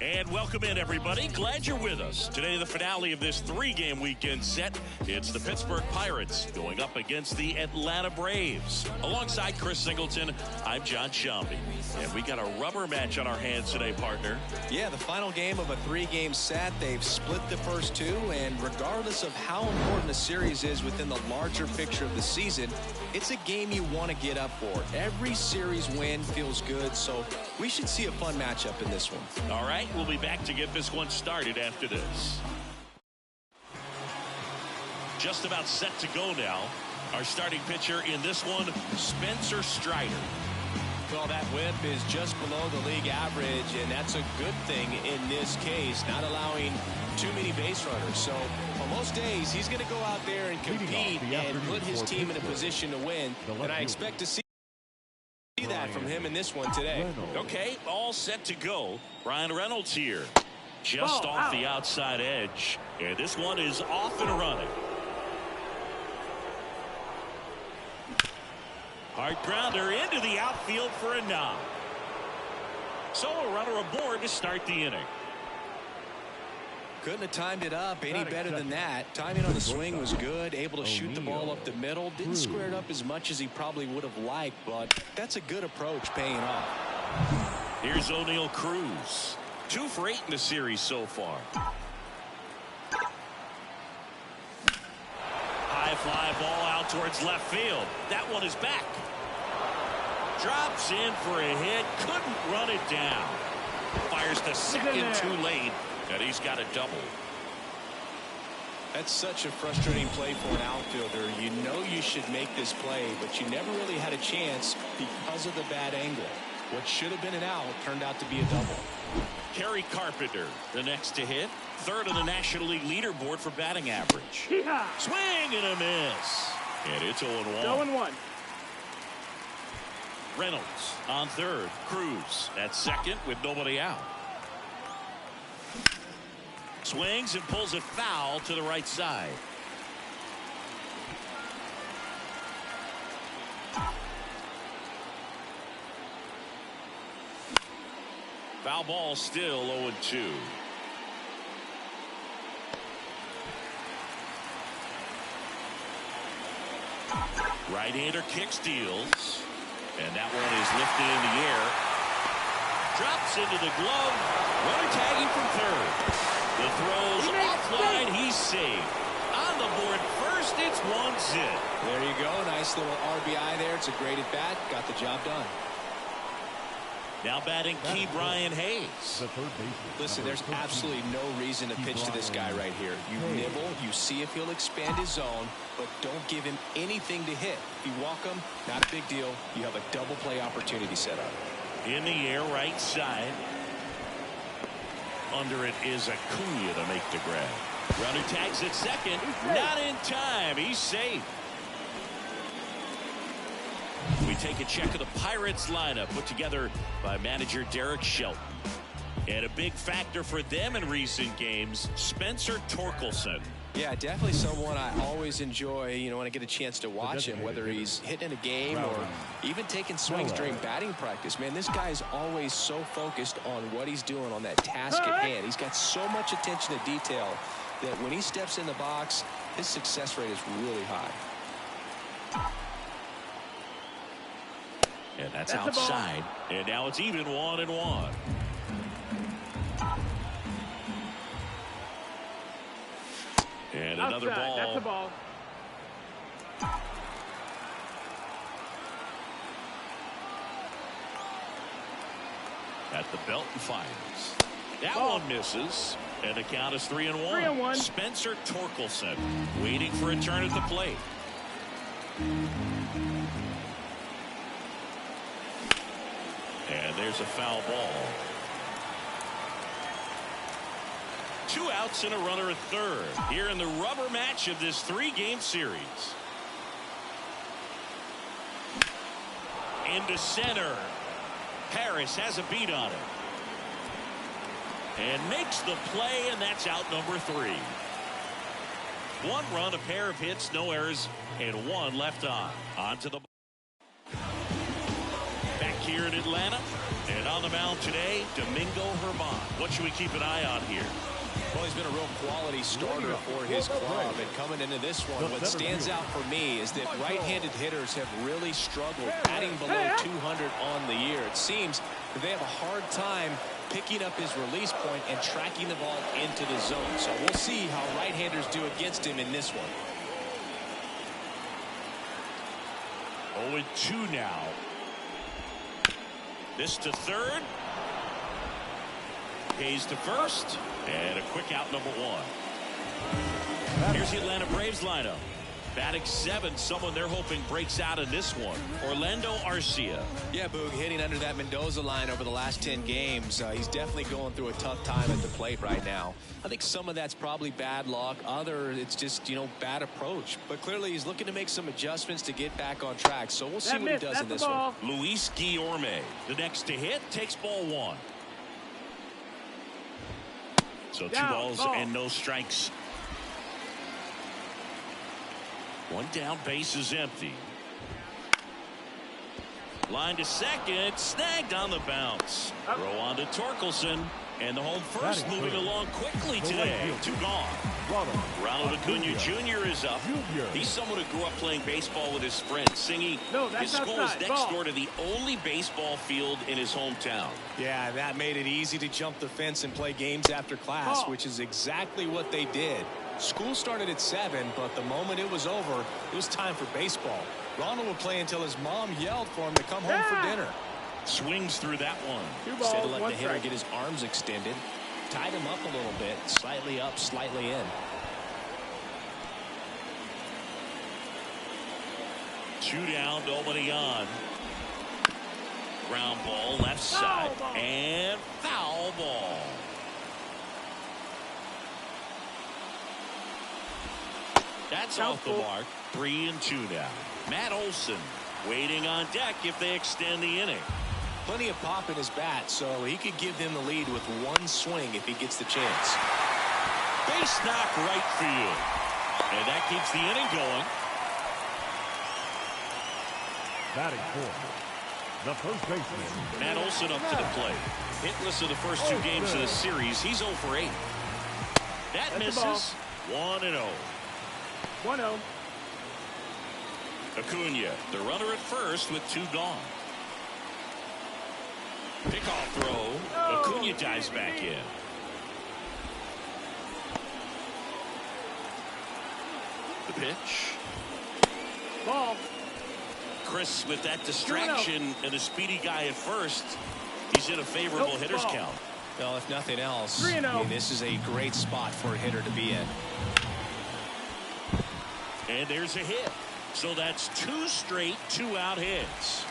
And welcome in, everybody. Glad you're with us. Today, the finale of this three-game weekend set. It's the Pittsburgh Pirates going up against the Atlanta Braves. Alongside Chris Singleton, I'm John Shambi. And we got a rubber match on our hands today, partner. Yeah, the final game of a three-game set. They've split the first two, and regardless of how important a series is within the larger picture of the season, it's a game you want to get up for. Every series win feels good, so we should see a fun matchup in this one. All right, we'll be back to get this one started after this. Just about set to go now. Our starting pitcher in this one, Spencer Strider. Well, that whip is just below the league average, and that's a good thing in this case, not allowing too many base runners. So on most days, he's going to go out there and compete and put his team in a position to win, and I expect to see that from him in this one today. Okay, all set to go. Ryan Reynolds here, just off the outside edge, and this one is off and running. Hard grounder into the outfield for a knock. So a runner aboard to start the inning. Couldn't have timed it up any better than that. Timing on the swing was good. Able to shoot the ball up the middle. Didn't square it up as much as he probably would have liked, but that's a good approach paying off. Here's O'Neal Cruz. 2 for 8 in the series so far. High fly ball out towards left field. That one is back. Drops in for a hit. Couldn't run it down. Fires to second too late. And he's got a double. That's such a frustrating play for an outfielder. You know you should make this play, but you never really had a chance because of the bad angle. What should have been an out turned out to be a double. Kerry Carpenter, the next to hit. Third on the National League leaderboard for batting average. Swing and a miss. And it's 0-1. 0-1. Reynolds on third. Cruz at second with nobody out. Swings and pulls it foul to the right side. Foul ball, still 0-2. Right-hander kick steals. And that one is lifted in the air. Drops into the glove. Runner tagging from third. The throw's offline. He's safe. On the board first, it's 1-0. There you go. Nice little RBI there. It's a great at bat. Got the job done. Now batting Key Brian Hayes. Listen, there's absolutely no reason to pitch to this guy right here. You nibble, you see if he'll expand his zone, but don't give him anything to hit. If you walk him, not a big deal. You have a double play opportunity set up. In the air, right side. Under it is Acuna to make the grab. Runner tags at second. Not in time. He's safe. We take a check of the Pirates lineup put together by manager Derek Shelton. And a big factor for them in recent games, Spencer Torkelson. Yeah, definitely someone I always enjoy, when I get a chance to watch him, whether he's hitting a game or even taking swings during batting practice. Man, this guy is always so focused on what he's doing on that task at hand. He's got so much attention to detail that when he steps in the box, his success rate is really high. And that's outside. And now it's even 1-1. And another ball. That's a ball. At the belt and fires. That one misses. And the count is 3-1. 3-1. Spencer Torkelson waiting for a turn at the plate. And there's a foul ball. 2 outs and a runner at third here in the rubber match of this 3-game series. Into center. Harris has a beat on it. And makes the play, and that's out number 3. 1 run, a pair of hits, no errors, and 1 left on. On to the back here in Atlanta. And on the mound today, Domingo Germán. What should we keep an eye on here? Well, he's been a real quality starter for his club, and coming into this one, what stands out for me is that right-handed hitters have really struggled batting below 200 on the year. It seems that they have a hard time picking up his release point and tracking the ball into the zone. So we'll see how right-handers do against him in this one. 0-2 now. This to third. Hayes to first. And a quick out, number 1. Here's the Atlanta Braves lineup. Batting 7, someone they're hoping breaks out in this one. Orlando Arcia. Yeah, Boog, hitting under that Mendoza line over the last 10 games. He's definitely going through a tough time at the plate right now. I think some of that's probably bad luck. Other, it's just, bad approach. But clearly he's looking to make some adjustments to get back on track. So we'll see what he does in this one. Luis Guillorme, the next to hit, takes ball 1. So 2 balls and no strikes. 1 down, base is empty. Line to second, snagged on the bounce. Throw on to Torkelson, and the home first moving along quickly today. 2 gone. Ronald Acuna Jr. is up. He's someone who grew up playing baseball with his friends. Singy, his school is next door to the only baseball field in his hometown. Yeah, that made it easy to jump the fence and play games after class, which is exactly what they did. School started at 7, but the moment it was over, it was time for baseball. Ronald would play until his mom yelled for him to come home for dinner. Swings through that one. Instead of letting the hitter get his arms extended, tied him up a little bit, slightly up, slightly in. 2 down, nobody on. Ground ball, left side, and foul ball. That's off the mark. 3-2 now. Matt Olson waiting on deck if they extend the inning. Plenty of pop in his bat, so he could give them the lead with 1 swing if he gets the chance. Base knock right field. And that keeps the inning going. Batting 4, the first baseman. Matt Olson up to the plate. Hitless in the first 2 games of the series. He's 0 for 8. That misses. 1-0. 1-0. Acuna, the runner at first with 2 gone. Pickoff throw. Acuna dives back in. The pitch. Ball. Chris with that distraction and a speedy guy at first. He's in a favorable hitter's count. Well, if nothing else, I mean, this is a great spot for a hitter to be in. And there's a hit. So that's 2 straight 2-out hits.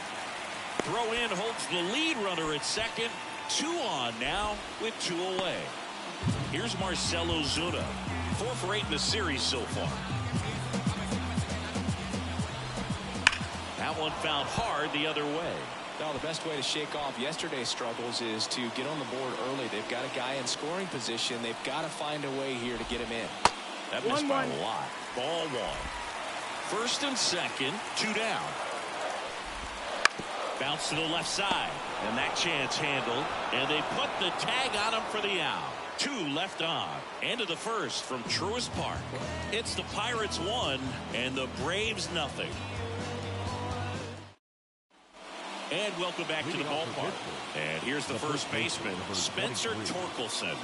Throw in holds the lead runner at second. 2 on now with 2 away. Here's Marcell Ozuna. 4 for 8 in the series so far. That one found hard the other way. Well, the best way to shake off yesterday's struggles is to get on the board early. They've got a guy in scoring position. They've got to find a way here to get him in. That missed by a lot. Ball 1. First and second, 2 down. Bounce to the left side, and that chance handled, and they put the tag on him for the out. 2 left on. End of the first from Truist Park. It's the Pirates 1 and the Braves nothing. And welcome back to the ballpark. And here's the first baseman, Spencer Torkelson.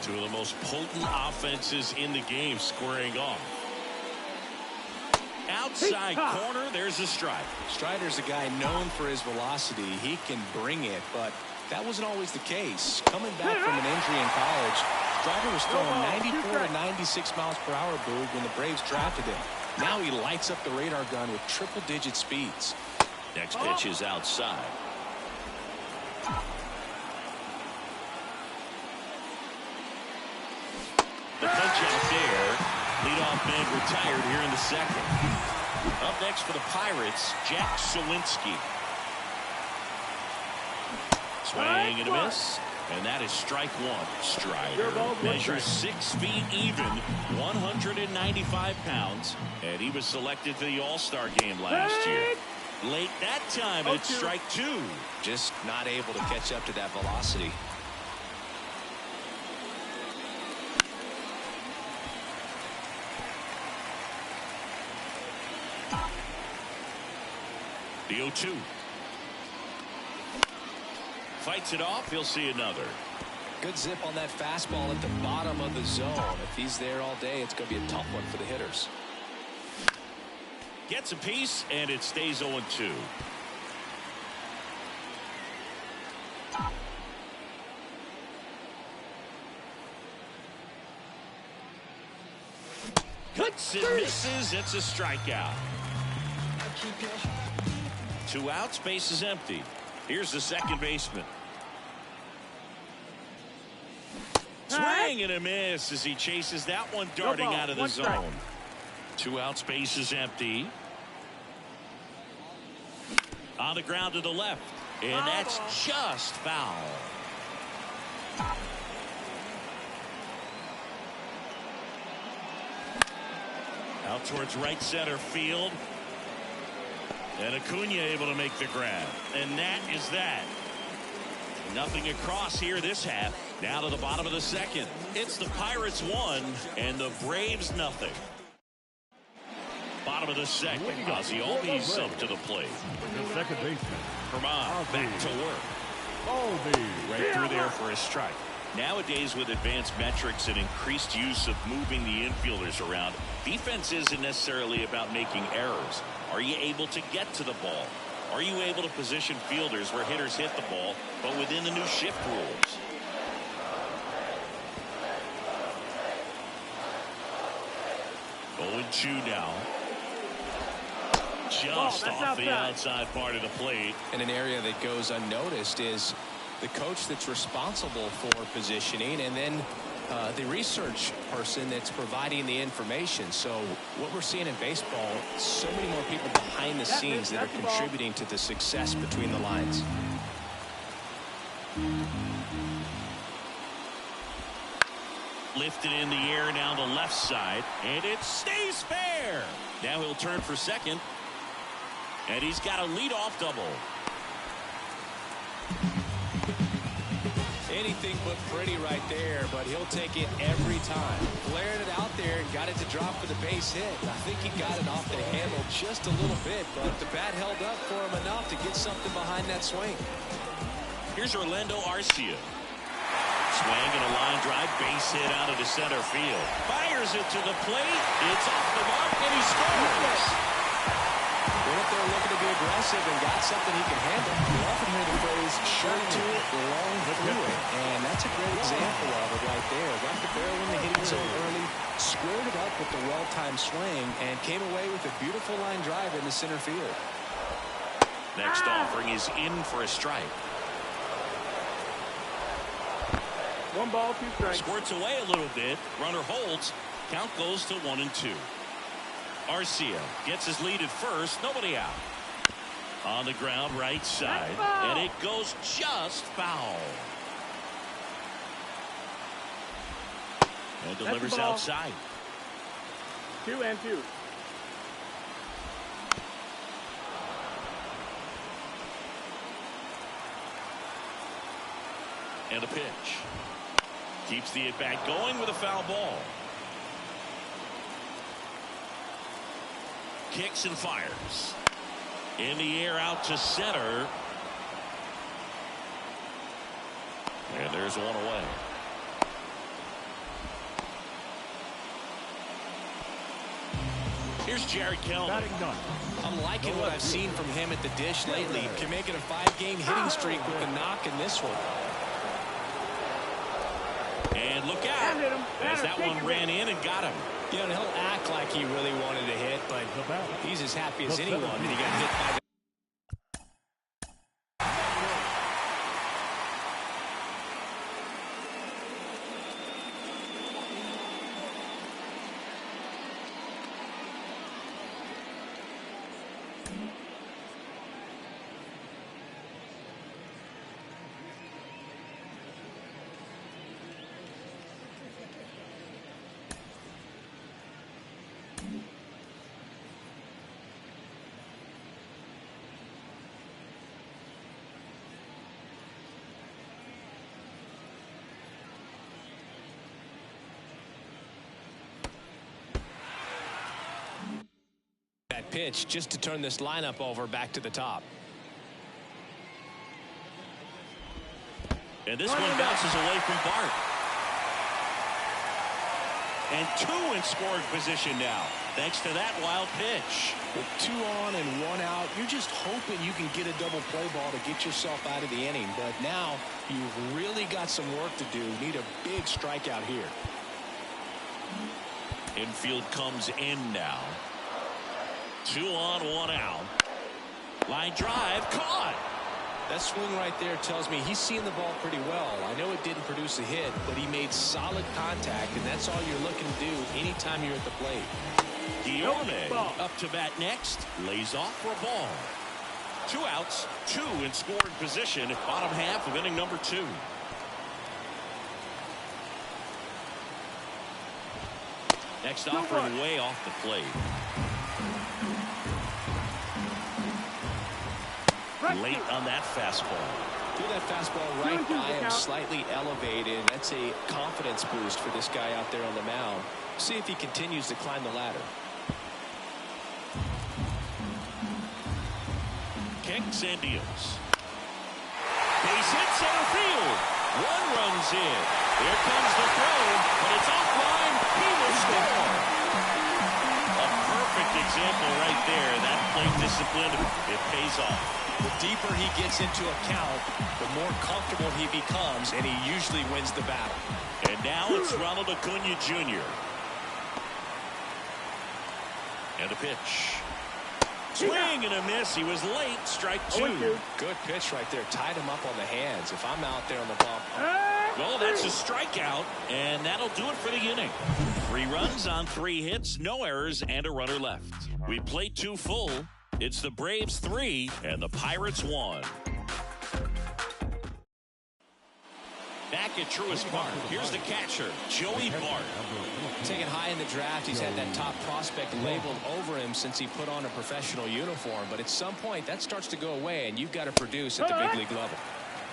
2 of the most potent offenses in the game squaring off. Outside corner, there's a strike. Strider's a guy known for his velocity. He can bring it, but that wasn't always the case. Coming back from an injury in college, Strider was throwing 94 to 96 miles per hour, Boog, when the Braves drafted him. Now he lights up the radar gun with triple-digit speeds. Next pitch is outside. leadoff man retired here in the second. Up next for the Pirates, Jack Sawinski. Swing and a miss. And that is strike one. Strider measures 6 feet even, 195 pounds. And he was selected for the All-Star game last year. Late that time, it's strike two. Just not able to catch up to that velocity. The 0-2. Fights it off. He'll see another. Good zip on that fastball at the bottom of the zone. If he's there all day, it's going to be a tough one for the hitters. Gets a piece, and it stays 0-2. Cuts and misses. It's a strikeout. 2 outs, base is empty. Here's the second baseman. Swing and a miss as he chases that one darting out of the zone. 2 outs, base is empty. On the ground to the left, and that's just foul. Out towards right center field. And Acuna able to make the grab. And that is that. Nothing across here this half. Now to the bottom of the second. It's the Pirates 1 and the Braves nothing. Bottom of the second. Ozzie Albies up to the plate. The second baseman. Herman back to work. Right through there for a strike. Nowadays, with advanced metrics and increased use of moving the infielders around, defense isn't necessarily about making errors. Are you able to get to the ball? Are you able to position fielders where hitters hit the ball, but within the new shift rules? Oh, 2 now. Just off the outside part of the plate. And an area that goes unnoticed is the coach that's responsible for positioning, and then the research person that's providing the information. So what we're seeing in baseball, so many more people behind the scenes that are contributing to the success between the lines. Lifted in the air down the left side, and it stays fair. Now he'll turn for second, and he's got a leadoff double. Anything but pretty right there, but he'll take it every time. Flared it out there and got it to drop for the base hit. I think he got it off the handle just a little bit, but the bat held up for him enough to get something behind that swing. Here's Orlando Arcia. Swing and a line drive, base hit out of the center field. Fires it to the plate. It's off the mark, and he scores. Went up there looking to be aggressive and got something he can handle. We often hear the phrase short to it, long through it, and that's a great example of it right there. Got the barrel in the hitting zone early, squared it up with the well-timed swing, and came away with a beautiful line drive in the center field. Next offering is in for a strike. 1 ball, 2 strikes. Squirts away a little bit. Runner holds. Count goes to 1-2. Arcia gets his lead at first. Nobody out. On the ground, right side. And it goes just foul. And delivers outside. 2-2. And a pitch. Keeps the at-bat going with a foul ball. Kicks and fires. In the air out to center. And there's one away. Here's Jared Kelly. I'm liking what I've seen from him at the dish lately. Can make it a 5-game hitting streak with a knock in this one. And look out, as that one ran in and got him. You know, he'll act like he really wanted to hit, but he's as happy as anyone that he got hit by. pitch just to turn this lineup over back to the top. And this one bounces away from Bart. And 2 in scoring position now, thanks to that wild pitch. With 2 on and 1 out, you're just hoping you can get a double play ball to get yourself out of the inning. But now you've really got some work to do. Need a big strikeout here. Infield comes in now. 2 on, 1 out. Line drive, caught. That swing right there tells me he's seeing the ball pretty well. I know it didn't produce a hit, but he made solid contact, and that's all you're looking to do anytime you're at the plate. Guillorme up to bat next, lays off for a ball. 2 outs, 2 in scoring position, bottom half of inning number 2. Next offering way off the plate. Late on that fastball. Threw that fastball right by him, slightly elevated. That's a confidence boost for this guy out there on the mound. See if he continues to climb the ladder. Kicks and deals. Base hit center field. 1 runs in. Here comes the throw, but it's offline. He will score. A perfect example right there. That plate discipline, it pays off. The deeper he gets into a count, the more comfortable he becomes, and he usually wins the battle. And now it's Ronald Acuna Jr. And a pitch. Swing and a miss. He was late. Strike 2. Good pitch right there. Tied him up on the hands. If I'm out there on the bump. Well, that's a strikeout, and that'll do it for the inning. 3 runs on 3 hits, no errors, and a runner left. We played 2 full. It's the Braves 3 and the Pirates 1. Back at Truist Park, here's the catcher, Joey Bart. Taken high in the draft, he's had that top prospect labeled over him since he put on a professional uniform. But at some point, that starts to go away, and you've got to produce at the big league level.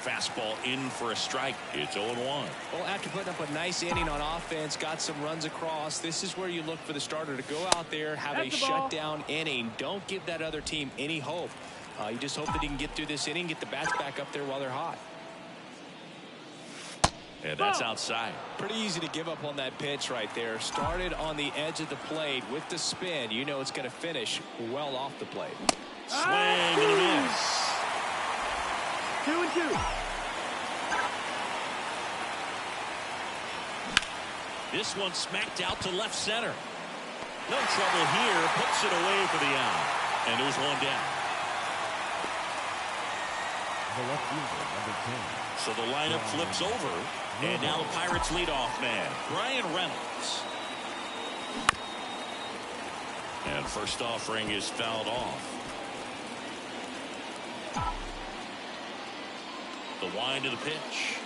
Fastball in for a strike. It's 0-1. Well, after putting up a nice inning on offense, got some runs across, this is where you look for the starter to go out there, have a shutdown inning. Don't give that other team any hope. You just hope that he can get through this inning, get the bats back up there while they're hot. And that's outside. Pretty easy to give up on that pitch right there. Started on the edge of the plate with the spin. You know it's going to finish well off the plate. Swing and a miss. 2-2. This one smacked out to left center. No trouble here. Puts it away for the out. And there's 1 down. The left fielder, number 10. So the lineup flips over. And now the Pirates leadoff man, Brian Reynolds. And first offering is fouled off. The wind of the pitch.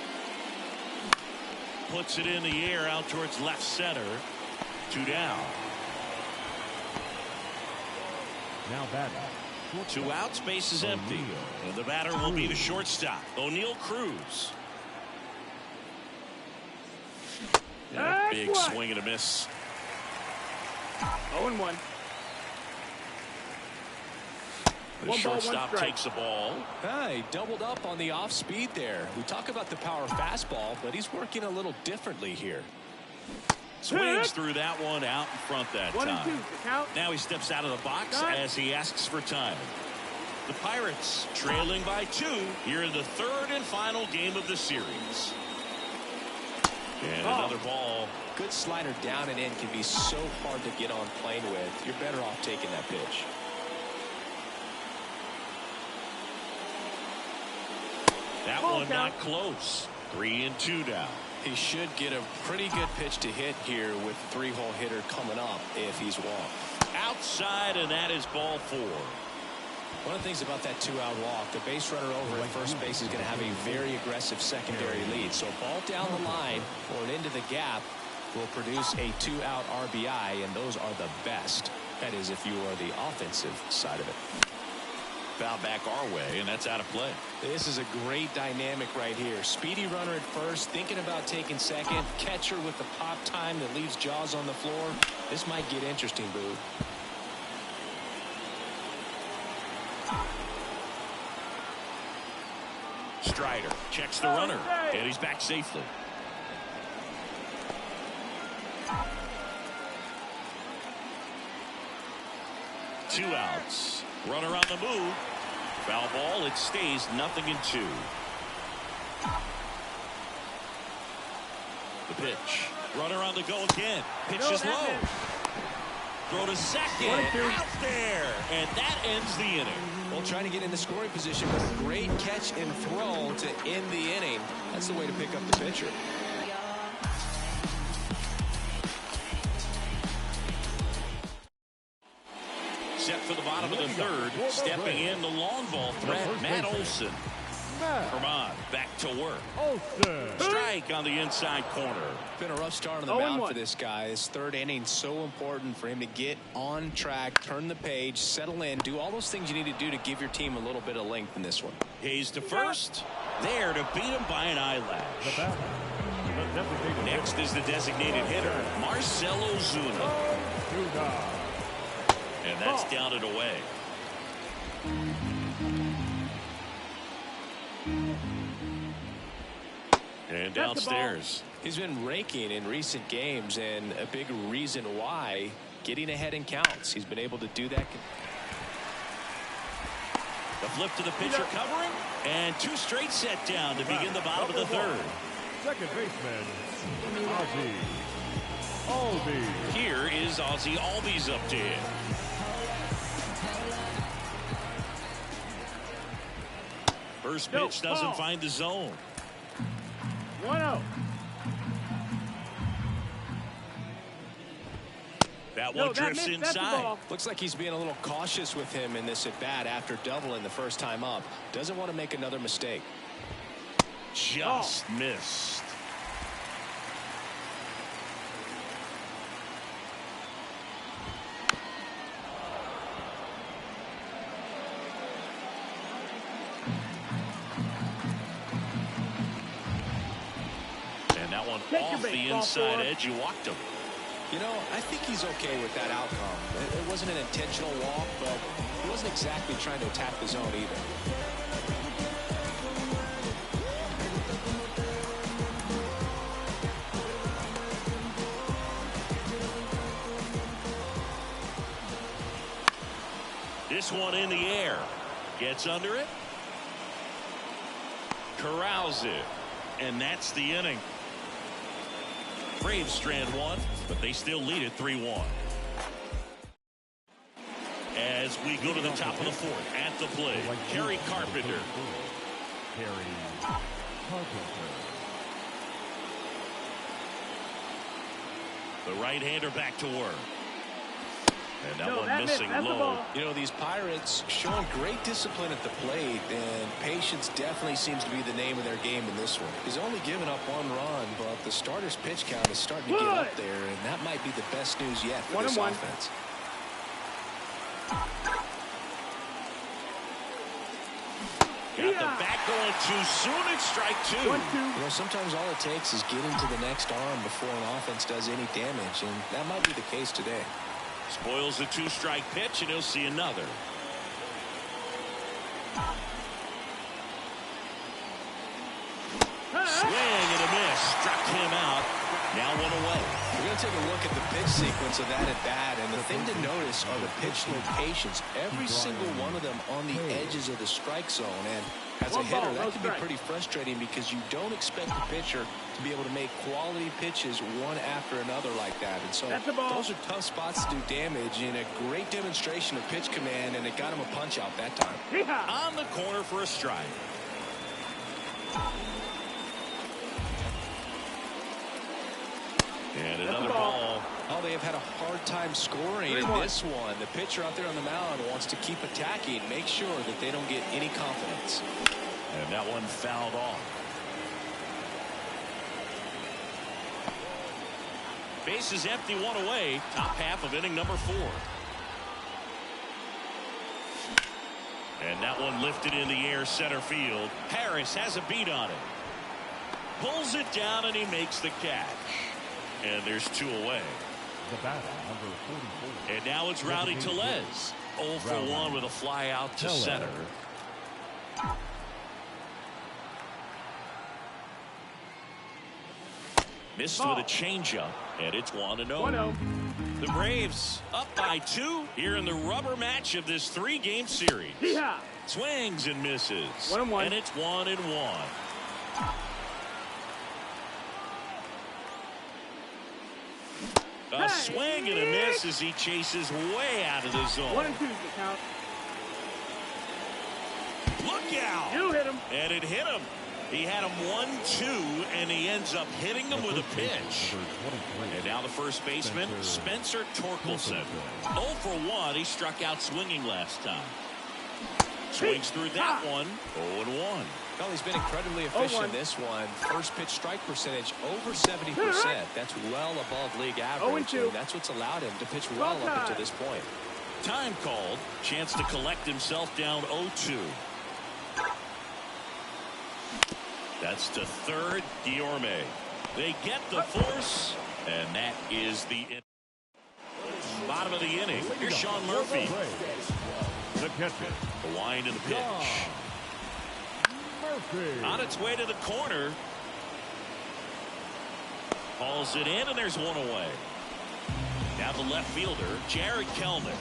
Puts it in the air out towards left center. 2 down. Now batting. 2 outs, base is empty. And the batter will be the shortstop, O'Neal Cruz. And a big swing and a miss. 0-1. The shortstop takes the ball. He doubled up on the off speed there. We talk about the power fastball, but he's working a little differently here. Swings through that one out in front that 1 and 2. time. Count. Now he steps out of the box as he asks for time. The Pirates trailing by 2 here in the 3rd and final game of the series. And another ball. Good slider down and in can be so hard to get on plane with. You're better off taking that pitch. That one not close. 3-2 now. He should get a pretty good pitch to hit here with the 3-hole hitter coming up if he's walked. Outside, and that is ball 4. One of the things about that 2-out walk, the base runner over at first base is going to have a very aggressive secondary lead. So a ball down the line or into the gap will produce a 2-out RBI, and those are the best. That is if you are the offensive side of it. Foul back our way, and that's out of play. This is a great dynamic right here. Speedy runner at first, thinking about taking second. Catcher with the pop time that leaves Jaws on the floor. This might get interesting, Boo. Strider checks the runner, and he's back safely. Two outs. Runner on the move. Foul ball. It stays 0-2. The pitch. Runner on the go again. Pitch is low. Throw to second. Out there. And that ends the inning. Well, trying to get in the scoring position, but a great catch and throw to end the inning. That's the way to pick up the pitcher. Set for the bottom of the third. Stepping in the long ball threat, Matt Olson. Come on, back to work. Strike on the inside corner. Been a rough start on the mound for this guy. His third inning, so important for him to get on track, turn the page, settle in, do all those things you need to do to give your team a little bit of length in this one. Hayes to first. There to beat him by an eyelash. Next is the designated hitter, Marcell Ozuna. And that's down and away. And downstairs. He's been raking in recent games, and a big reason why, getting ahead in counts. He's been able to do that. The flip to the pitcher covering, and two straight set down to begin the bottom of the third. Second baseman, Ozzie Albies. Here is Ozzie Albies up to hit. First pitch doesn't find the zone. 1-0. That one drifts inside. Looks like he's being a little cautious with him in this at bat after doubling the first time up. Doesn't want to make another mistake. Just missed. And that one off the inside edge. You walked him. You know, I think he's okay with that outcome. It wasn't an intentional walk, but he wasn't exactly trying to attack the zone either. This one in the air. Gets under it. Corrals it. And that's the inning. Braves strand one, but they still lead it 3-1. As we go to the top of the fourth, at the plate, Kerry Carpenter. The right-hander back to work. And that one missing low. You know, these Pirates showing great discipline at the plate, and patience definitely seems to be the name of their game in this one. He's only given up one run, but the starter's pitch count is starting to get up there, and that might be the best news yet for this offense. Got the bat going too soon. It's strike two. 1-2. You know, sometimes all it takes is getting to the next arm before an offense does any damage, and that might be the case today. Spoils a two-strike pitch, and he'll see another. Swing and a miss. Struck him out. Now one away. We're going to take a look at the pitch sequence of that at bat, and the thing to notice are the pitch locations. Every single one of them on the edges of the strike zone, and as a hitter, that can be pretty frustrating because you don't expect the pitcher to be able to make quality pitches one after another like that. And so those are tough spots to do damage, and a great demonstration of pitch command, and it got him a punch out that time. On the corner for a strike. And another ball. Oh, they have had a hard time scoring in this one. The pitcher out there on the mound wants to keep attacking, make sure that they don't get any confidence. And that one fouled off. Base is empty, one away. Top half of inning number 4. And that one lifted in the air center field. Harris has a beat on it. Pulls it down and he makes the catch. And there's 2 away. The batter, number 44. And now it's Rowdy Tellez. 0 for 1 with a fly out to center. Missed with a changeup, and it's 1-0. 1-0. The Braves up by 2 here in the rubber match of this 3-game series. Yeehaw. Swings and misses. 1-1. And it's 1-1. A swing and a miss as he chases way out of the zone. 1-2 is the count. Look out! You hit him. And it hit him. He had him 1-2, and he ends up hitting him with a pitch. And now the first baseman, Spencer Torkelson. 0 for 1. He struck out swinging last time. Swings through that one. 0-1. Well, he's been incredibly efficient in this one. First pitch strike percentage over 70%. That's well above league average. And that's what's allowed him to pitch well up until this point. Time called. Chance to collect himself down 0-2. That's to third, Guillorme. They get the force, and that is the bottom of the inning. Here's Sean Murphy. The catcher. The wind of the pitch. Murphy. On its way to the corner. Hauls it in, and there's one away. Now the left fielder, Jared Kelman.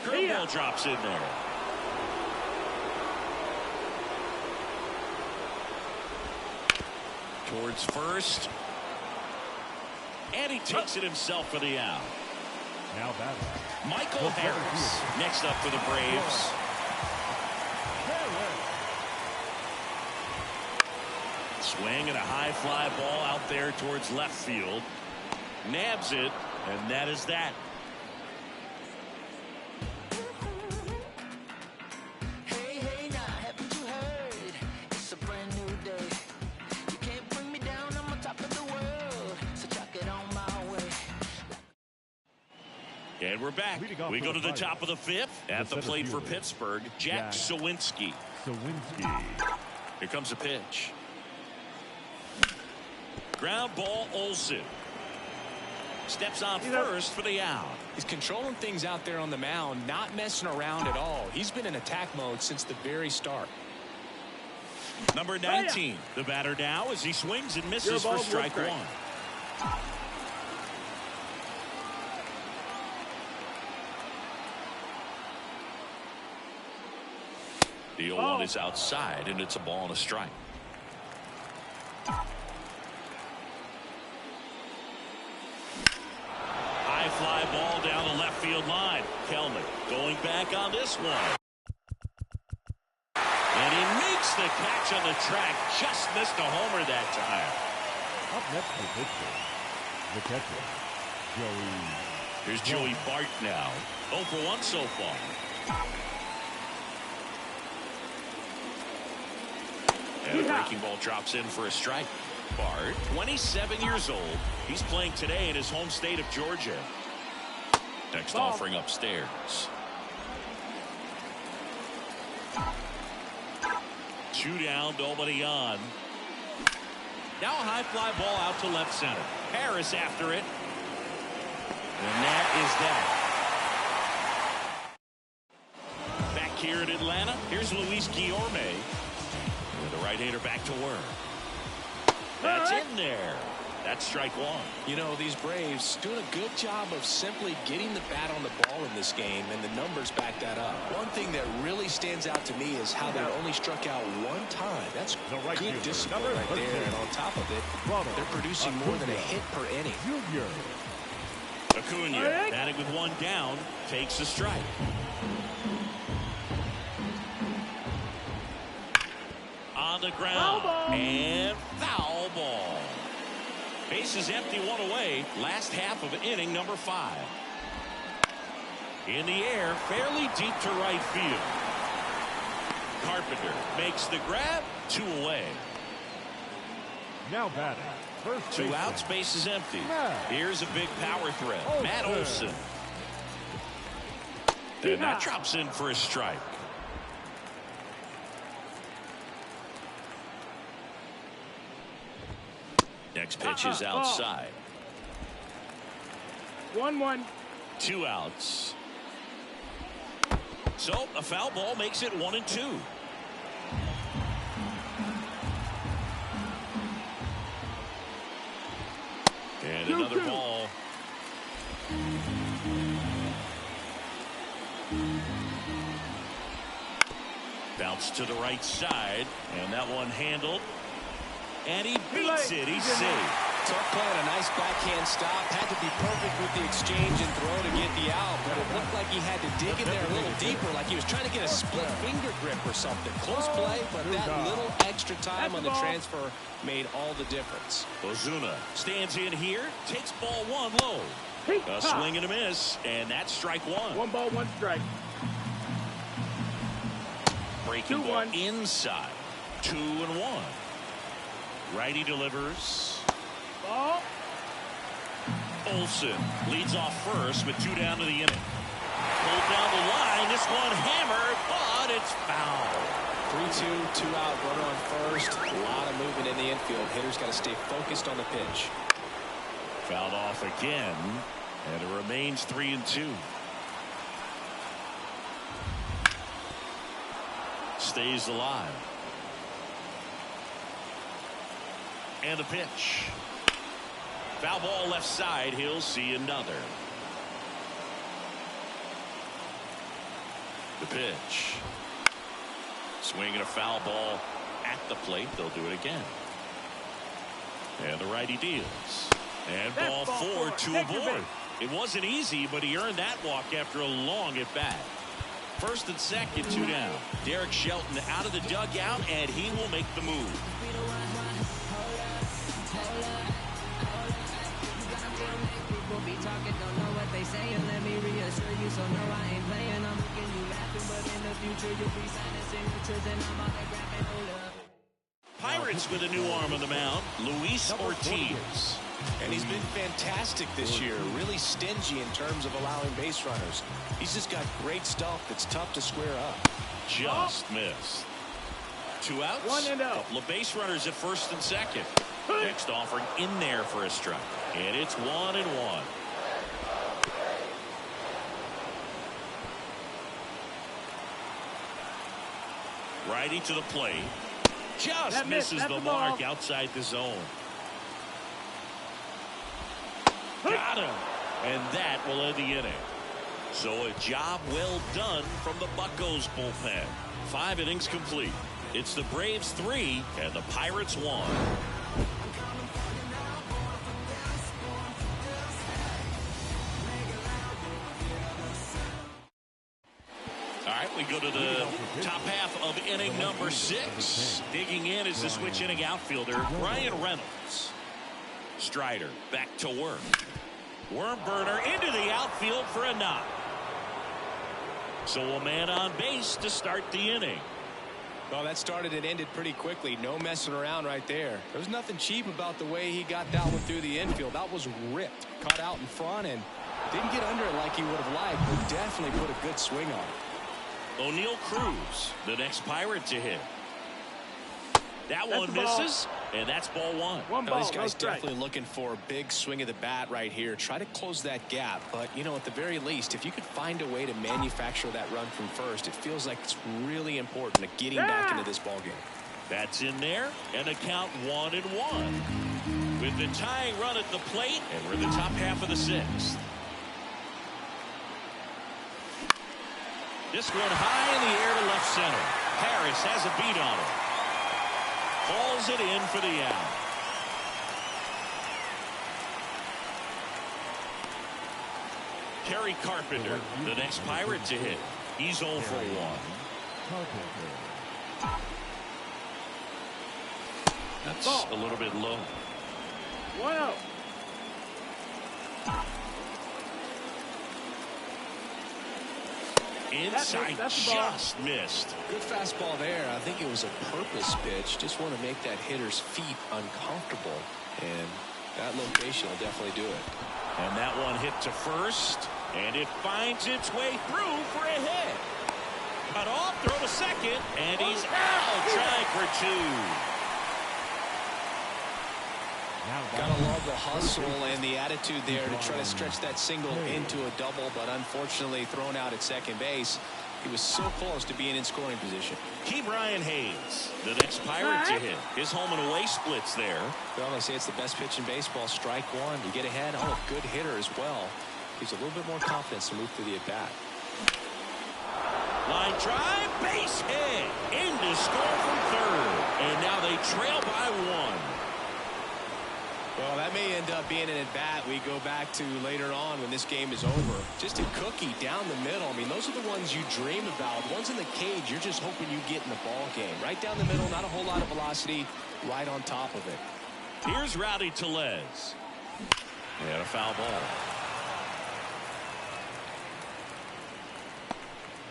Curveball drops in there. Towards first. And he takes it himself for the out. Now batting. Michael Harris next up for the Braves. Swing and a high fly ball out there towards left field. Nabs it, and that is that. And we're back. We go to the top of the 5th. At the plate for Pittsburgh, Jack Sawinski. Here comes a pitch. Ground ball, Olsen. Steps on first for the out. He's controlling things out there on the mound, not messing around at all. He's been in attack mode since the very start. Number 19, the batter now as he swings and misses for strike 1. The 0-1 is outside, and it's a ball and a strike. High fly ball down the left field line. Kelman going back on this one. And he makes the catch on the track. Just missed a homer that time. Up next for Pittsburgh, the catcher, Joey. Here's Joey Bart now. 0 for 1 so far. And the breaking ball drops in for a strike. Bart, 27 years old. He's playing today in his home state of Georgia. Next offering upstairs. 2 down, nobody on. Now a high fly ball out to left center. Harris after it. And that is that. Back here in Atlanta, here's Luis Guillorme. The right-hander back to work. That's in there. That's strike 1. You know, these Braves doing a good job of simply getting the bat on the ball in this game, and the numbers back that up. One thing that really stands out to me is how they've only struck out 1 time. That's good discipline right there. And on top of it, they're producing more than a hit per inning. Acuna, batting with 1 down, takes a strike. On the ground, and foul ball. Base is empty, 1 away. Last half of inning number 5. In the air, fairly deep to right field. Carpenter makes the grab, 2 away. Now batting. First 2 outs, base is empty. Here's a big power threat. Matt Olson. And that drops in for a strike. Next pitch is outside. 1-1. 2 outs. So a foul ball makes it 1-2. Bounce to the right side, and that one handled. And he beats it. He's safe. Tough play and a nice backhand stop. Had to be perfect with the exchange and throw to get the out, but it looked like he had to dig in there a little deeper, like he was trying to get a split finger grip or something. Close play, but that little extra time on the transfer made all the difference. Ozuna stands in here, takes ball one low. A swing and a miss, and that's strike one. 1 ball, 1 strike. Breaking ball inside. 2-1. Righty delivers. Ball. Olsen leads off first with 2 down to the inning. Pulled down the line. This one hammered, but it's foul. 3-2, 2 out, runner on first. A lot of movement in the infield. Hitters got to stay focused on the pitch. Fouled off again, and it remains 3-2. Stays alive. And the pitch. Foul ball left side. He'll see another. The pitch. Swinging a foul ball at the plate. They'll do it again. And the righty deals. And ball 4 to a board. It wasn't easy, but he earned that walk after a long at bat. First and second, 2 down. Derek Shelton out of the dugout, and he will make the move. Pirates with a new arm on the mound, Luis Ortiz. And he's been fantastic this year, really stingy in terms of allowing base runners. He's just got great stuff that's tough to square up. Just missed. 2 outs. 1-0. Couple of base runners at first and second. Next offering in there for a strike. And it's 1-1. Righty to the plate. Just misses the mark outside the zone. Got him. And that will end the inning. So a job well done from the Buccos bullpen. 5 innings complete. It's the Braves 3 and the Pirates 1. All right, we go to the top half of inning number 6. Digging in is the switch inning outfielder, Ryan Reynolds. Strider back to work. Worm burner into the outfield for a knock. So a man on base to start the inning. Well, that started and ended pretty quickly. No messing around right there. There's nothing cheap about the way he got that one through the infield. That was ripped. Caught out in front and didn't get under it like he would have liked, but definitely put a good swing on it. O'Neal Cruz, the next Pirate to hit. That one misses, and that's ball 1. This guy's definitely looking for a big swing of the bat right here. Try to close that gap, but, you know, at the very least, if you could find a way to manufacture that run from first, it feels like it's really important to getting back into this ballgame. That's in there, and a count 1-1. With the tying run at the plate, and we're in the top half of the 6th. This one high in the air to left center. Harris has a beat on it. Hauls it in for the out. Kerry Carpenter, the next Pirate to hit. He's 0 for 1. That's a little bit low. 1-0. Inside, just missed. Good fastball there. I think it was a purpose pitch. Just want to make that hitter's feet uncomfortable. And that location will definitely do it. And that one hit to first. And it finds its way through for a hit. Cut off, throw to second. And he's out. Trying for 2. Gotta love the hustle and the attitude there to try to stretch that single into a double, but unfortunately thrown out at second base. He was so close to being in scoring position. Key Brian Hayes, the next Pirate to hit. His home and away splits there. Well, they say it's the best pitch in baseball. Strike 1. You get ahead. Oh, a good hitter as well. Gives a little bit more confidence to move through the at-bat. Line drive, base hit. In to score from third. And now they trail by 1. Well, that may end up being an at-bat we go back to later on when this game is over. Just a cookie down the middle. I mean, those are the ones you dream about. Ones in the cage, you're just hoping you get in the ball game. Right down the middle, not a whole lot of velocity, right on top of it. Here's Rowdy Tellez. And a foul ball.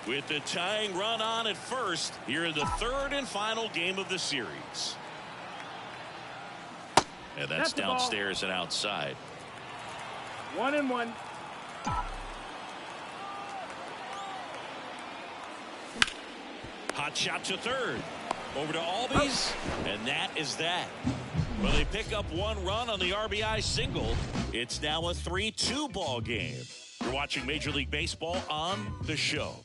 With the tying run on at first, here in the third and final game of the series. And that's downstairs and outside. 1-1. Hot shot to third. Over to Albies. And that is that. Well, they pick up 1 run on the RBI single. It's now a 3-2 ball game. You're watching Major League Baseball on The Show.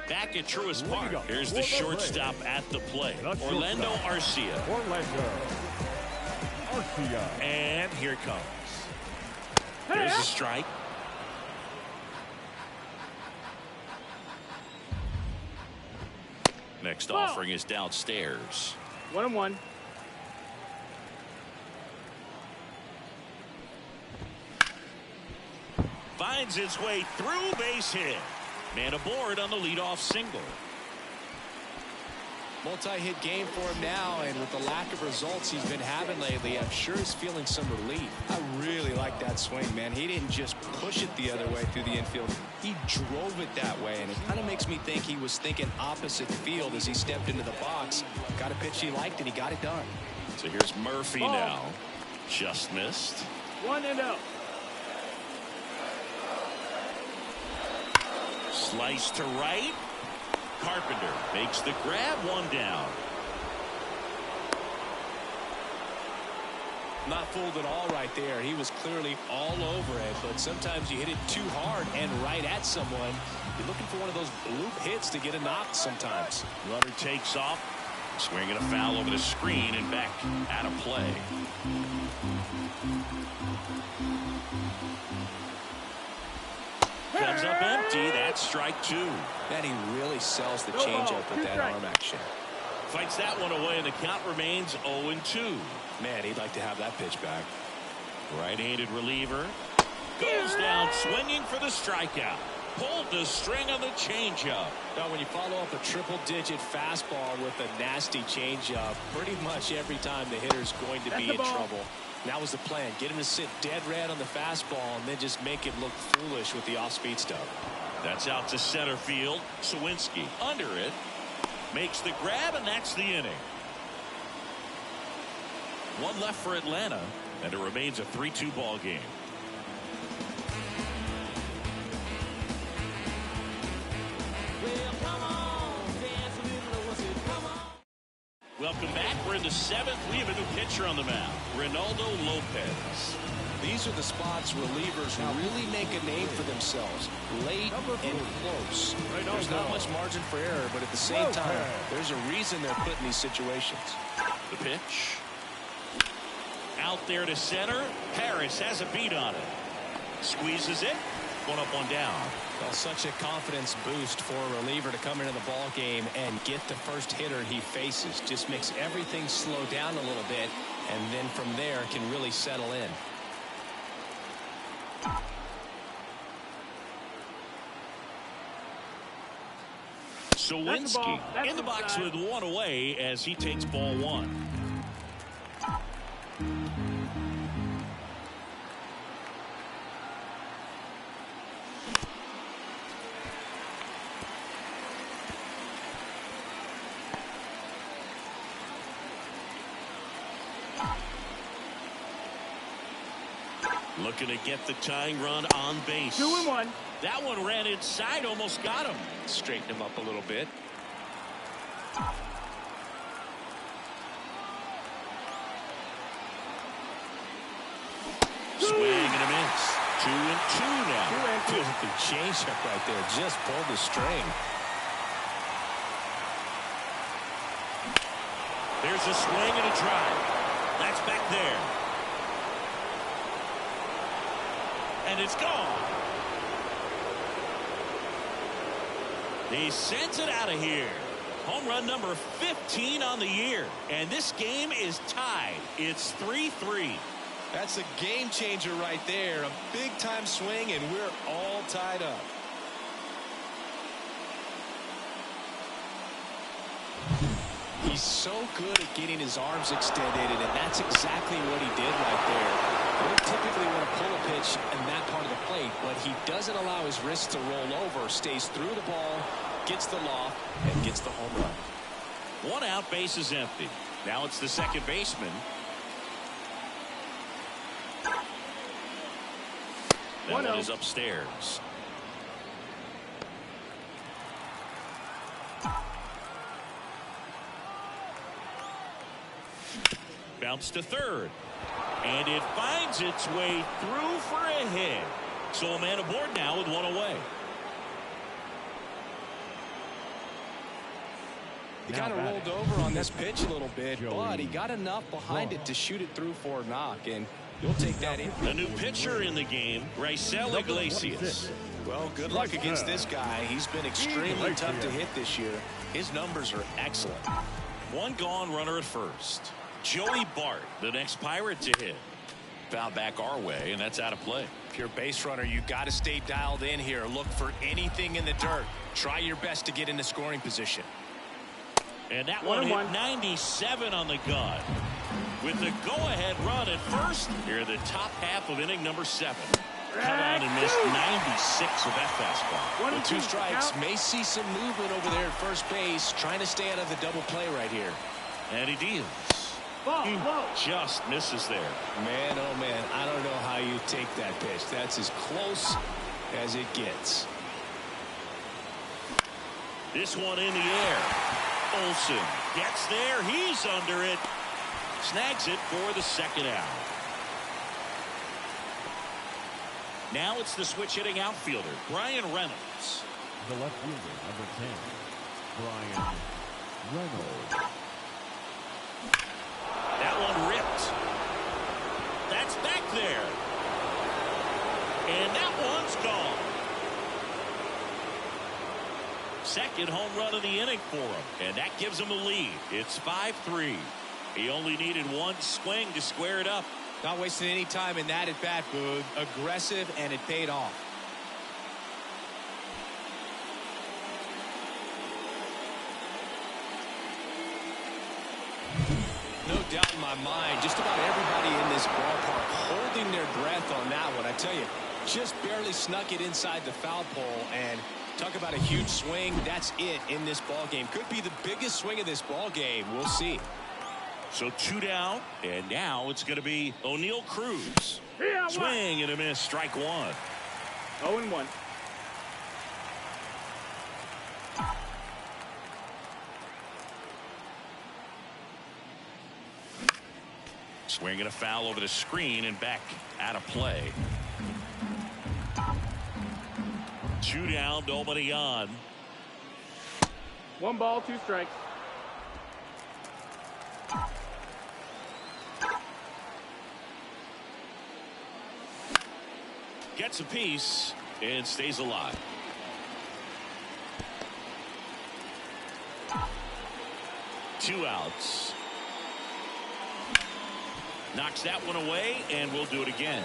Back at Truist Park, here's the shortstop at the plate, Orlando Arcia. And here it comes. Here's a strike. Next offering is downstairs. 1-1. Finds its way through, base hit. Man aboard on the leadoff single. Multi-hit game for him now, and with the lack of results he's been having lately, I'm sure he's feeling some relief. I really like that swing, man. He didn't just push it the other way through the infield. He drove it that way, and it kind of makes me think he was thinking opposite field as he stepped into the box. Got a pitch he liked, and he got it done. So here's Murphy now. Just missed. 1-0. Slice to right. Carpenter makes the grab, 1 down. Not fooled at all right there. He was clearly all over it, but sometimes you hit it too hard and right at someone. You're looking for one of those bloop hits to get a knock sometimes. Runner takes off, swinging a foul over the screen and back out of play. Comes up empty. That's strike 2. And he really sells the changeup with that arm action. Fights that one away, and the count remains 0-2. Man, he'd like to have that pitch back. Right-handed reliever. Goes down swinging for the strikeout. Pulled the string on the changeup. Now, when you follow up a triple-digit fastball with a nasty changeup, pretty much every time the hitter's going to be in trouble. That was the plan. Get him to sit dead red on the fastball and then just make it look foolish with the off-speed stuff. That's out to center field. Sawinski under it. Makes the grab, and that's the inning. 1 left for Atlanta, and it remains a 3-2 ball game. Welcome back. We're in the 7th. We have a new pitcher on the mound, Ronaldo Lopez. These are the spots relievers really make a name for themselves. Late and close. There's not much margin for error, but at the same time, there's a reason they're put in these situations. The pitch. Out there to center. Harris has a beat on it. Squeezes it. 1 up, 1 down. Well, such a confidence boost for a reliever to come into the ball game and get the first hitter he faces. Just makes everything slow down a little bit, and then from there can really settle in. Sawinski in the box with 1 away as he takes ball 1. Looking to get the tying run on base. 2-1. That one ran inside, almost got him. Straighten him up a little bit. Swing and a miss. 2-2 now. The changeup right there just pulled the string. There's a swing and a drive. That's back there. and it's gone. He sends it out of here. Home run number 15 on the year. And this game is tied. It's 3-3. That's a game changer right there. A big-time swing, and we're all tied up. He's so good at getting his arms extended, and that's exactly what he did right there. You don't typically want to pull a pitch in that part of the plate, but he doesn't allow his wrists to roll over, stays through the ball, gets the loft, and gets the home run. One out, base is empty. Now it's the second baseman. That one is upstairs. Bounce to third. And it finds its way through for a hit. So a man aboard now with one away. He kind of rolled over on this pitch a little bit, but he got enough behind it to shoot it through for a knock, and you'll take that in. The new pitcher in the game, Raisel Iglesias. Well, good luck against this guy. He's been extremely tough to hit this year. His numbers are excellent. One gone, runner at first. Joey Bart, the next Pirate to hit. Foul back our way, and that's out of play. If you're a base runner, you got to stay dialed in here. Look for anything in the dirt. Try your best to get into scoring position. And that one hit 97 on the gun. With the go-ahead run at first, here in the top half of inning number 7. Cut on and missed 96 of that fastball. With 2 strikes, may see some movement over there at first base, trying to stay out of the double play right here. And he deals. He just misses there. Man, oh man, I don't know how you take that pitch. That's as close as it gets. This one in the air. Olsen gets there. He's under it. Snags it for the second out. Now it's the switch hitting outfielder, Brian Reynolds. The left fielder, number 10, Brian Reynolds. That one ripped. That's back there. And that one's gone. Second home run of the inning for him. And that gives him a lead. It's 5-3. He only needed one swing to square it up. Not wasting any time in that at bat, Boog. Aggressive, and it paid off. No doubt in my mind, just about everybody in this ballpark holding their breath on that one. I tell you, just barely snuck it inside the foul pole, and talk about a huge swing. That's it in this ball game. Could be the biggest swing of this ball game. We'll see. So 2 down, and now it's going to be O'Neal Cruz. Swing and a miss, strike 1. 0-1. Swing and a foul over the screen and back out of play. 2 down, nobody on. 1 ball, 2 strikes. Gets a piece and stays alive. Two outs. Knocks that one away, and we'll do it again.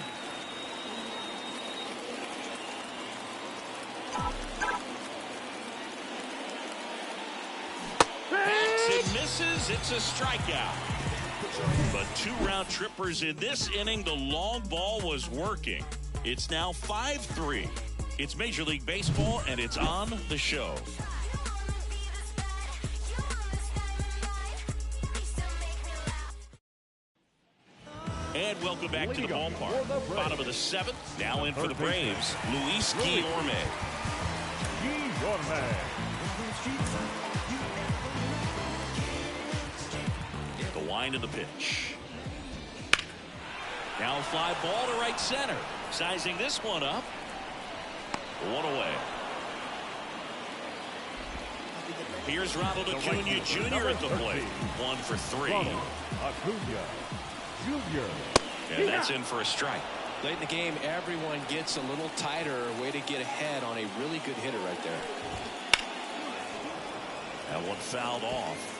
Backs and misses. It's a strikeout. But 2 round trippers in this inning. The long ball was working. It's now 5-3. It's Major League Baseball, and it's on the show. And welcome back to the ballpark. Bottom of the 7th. Now in for the Braves, Luis Guillorme. The wind of the pitch. Now a fly ball to right center. Sizing this one up. 1 away. Here's Ronald Acuna Jr. at the plate. 1 for 3. Acuna Jr. And that's in for a strike. Late in the game, everyone gets a little tighter. Way to get ahead on a really good hitter right there. That one fouled off.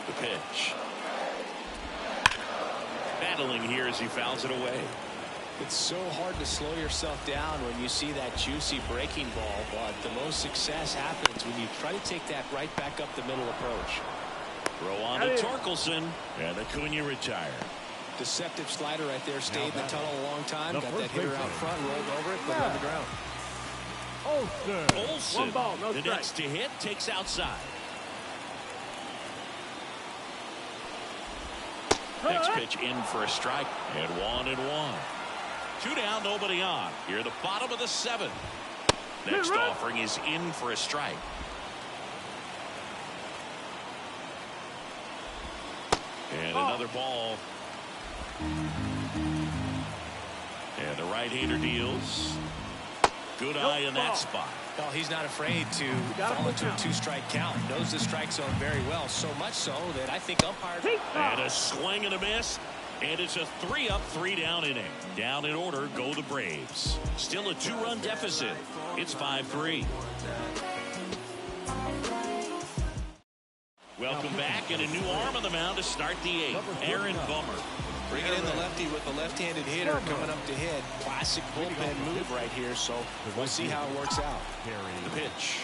The pitch. Battling here as he fouls it away. It's so hard to slow yourself down when you see that juicy breaking ball, but the most success happens when you try to take that right back up the middle approach. Throw on to Torkelson, and Acuna retired. Deceptive slider right there. Stayed in the tunnel a long time. The Got that first hitter baseman. out front, rolled over it, put it on the ground. Olsen, One ball, no the strike. next to hit, takes outside. Next pitch in for a strike, and 1-1. 2 down, nobody on. Here, the bottom of the 7th. Next offering is in for a strike. And another ball. And the right-hander deals. Good eye in that spot. Well, he's not afraid to got fall him into a now. 2-strike count. Knows the strike zone very well. So much so that I think umpires. And a swing and a miss. And it's a 3-up, 3-down inning. Down in order go the Braves. Still a 2-run deficit. It's 5-3. Welcome back, and a new arm on the mound to start the 8th. Aaron Bummer. Bringing in the lefty with the left-handed hitter coming up to hit. Classic bullpen move right here, so we'll see how it works out. The pitch.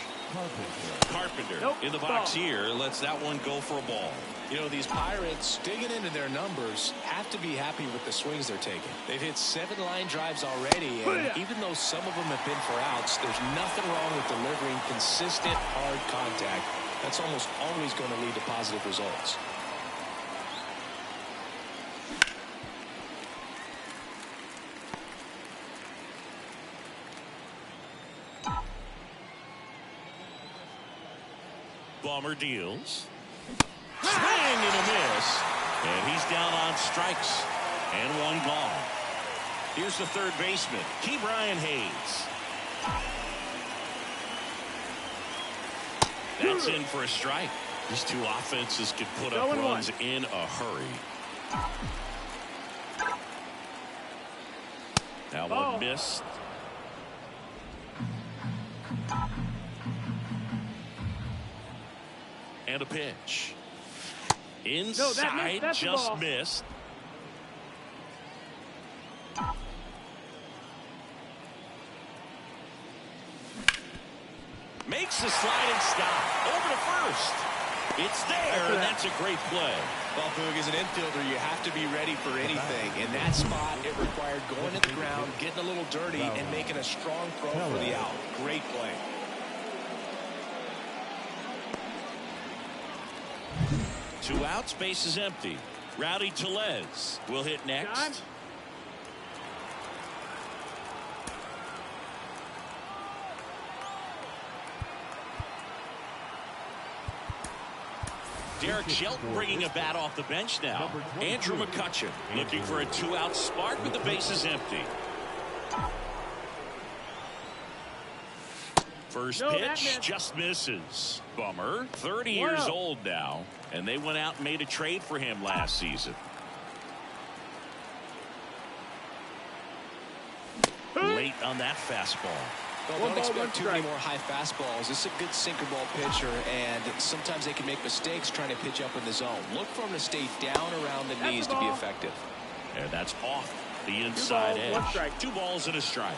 Carpenter in the box here lets that one go for a ball. You know, these Pirates, digging into their numbers, have to be happy with the swings they're taking. They've hit 7 line drives already, and even though some of them have been for outs, there's nothing wrong with delivering consistent, hard contact. That's almost always going to lead to positive results. Bummer deals. Swing and a miss. And he's down on strikes. And 1 gone. Here's the third baseman, Brian Hayes. That's in for a strike. These two offenses could put up runs in a hurry. That one missed. And a pitch. Inside, just missed. Makes the sliding stop. Over to first. It's there, and that's a great play. Well, Boog, as an infielder, you have to be ready for anything. In that spot, it required going to the ground, getting a little dirty, and making a strong throw for the out. Great play. Two outs, base is empty. Rowdy Tellez will hit next. Derek Shelton bringing a bat off the bench now. Andrew McCutchen looking for a 2-out spark with the bases empty. First pitch just misses. Bummer, 30 years old now, and they went out and made a trade for him last season. Late on that fastball. Well, don't expect too many more high fastballs. This is a good sinker ball pitcher, and sometimes they can make mistakes trying to pitch up in the zone. Look for him to stay down around the knees to be effective. And that's off the inside edge. 2 balls and a strike.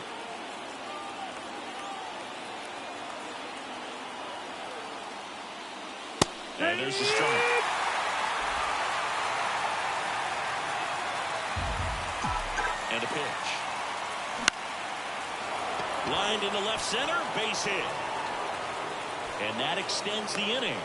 And there's the strike. And a pitch. Lined into left center, base hit. And that extends the inning.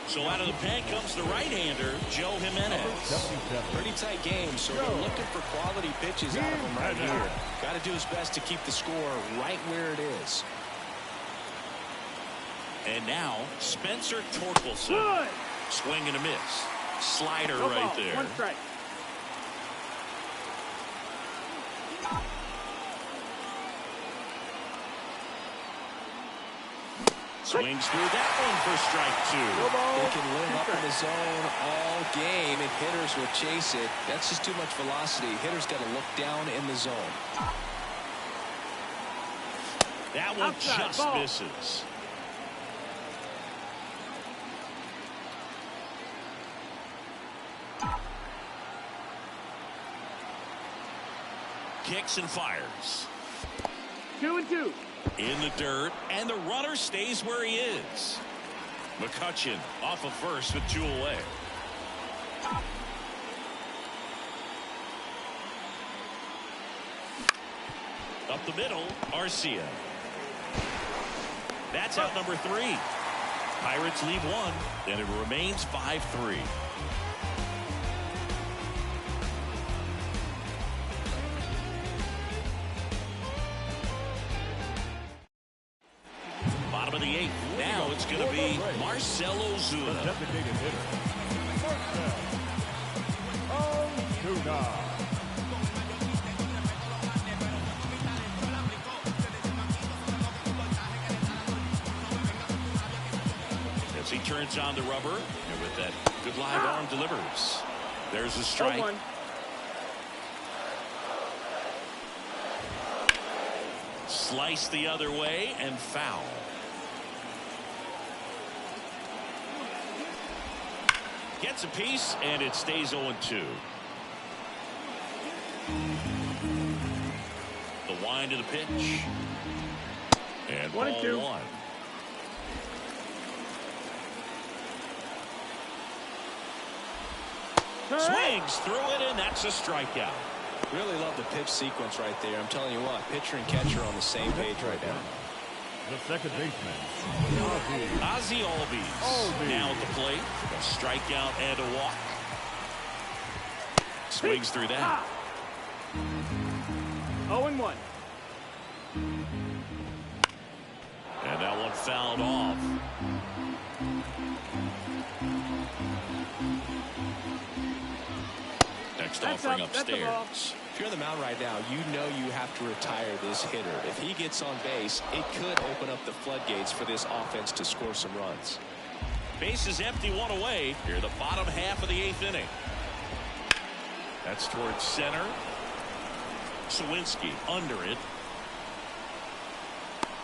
So out of the pen comes the right-hander, Joe Jimenez. Pretty tight game, so we're looking for quality pitches out of him right here. Got to do his best to keep the score right where it is. And now, Spencer Torkelson. Swing and a miss. Slider right there. 1 strike. Swings through that one for strike 2. They can live up in the zone all game, and hitters will chase it. That's just too much velocity. Hitters got to look down in the zone. That one just misses. Kicks and fires. 2-2. In the dirt, and the runner stays where he is. McCutchen off of first with 2 away. Up the middle, Arcia. That's out number 3. Pirates leave 1, and it remains 5-3. Bottom of the 8th. Now it's going to be Marcell Ozuna. Designated hitter, Ozuna. As he turns on the rubber, and with that good live arm delivers. There's a strike. 0-1. Slice the other way and foul. Gets a piece, and it stays 0-2. The wind of the pitch. And ball 1-2. 1. Swings through it, and that's a strikeout. Really love the pitch sequence right there. I'm telling you what, pitcher and catcher are on the same page right now. The second baseman, Ozzy Albies now at the plate. A strikeout and a walk. Swings through that. 0-1. And that one fouled off. Next offering upstairs. If you're on the mound right now, you know you have to retire this hitter. If he gets on base, it could open up the floodgates for this offense to score some runs. Base is empty, 1 away. Here the bottom half of the 8th inning. That's towards center. Sawinski under it.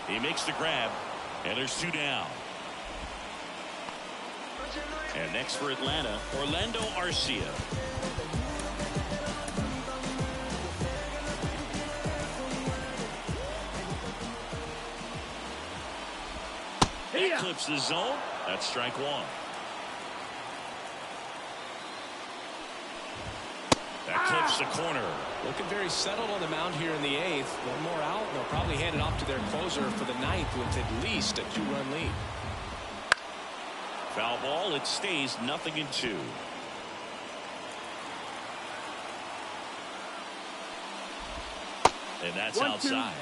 He makes the grab, and there's 2 down. And next for Atlanta, Orlando Arcia. That clips the zone. That's strike 1. That clips the corner. Looking very settled on the mound here in the 8th. One more out, and they'll probably hand it off to their closer for the 9th with at least a 2-run lead. Foul ball. It stays 0-2. And that's 1-2. outside.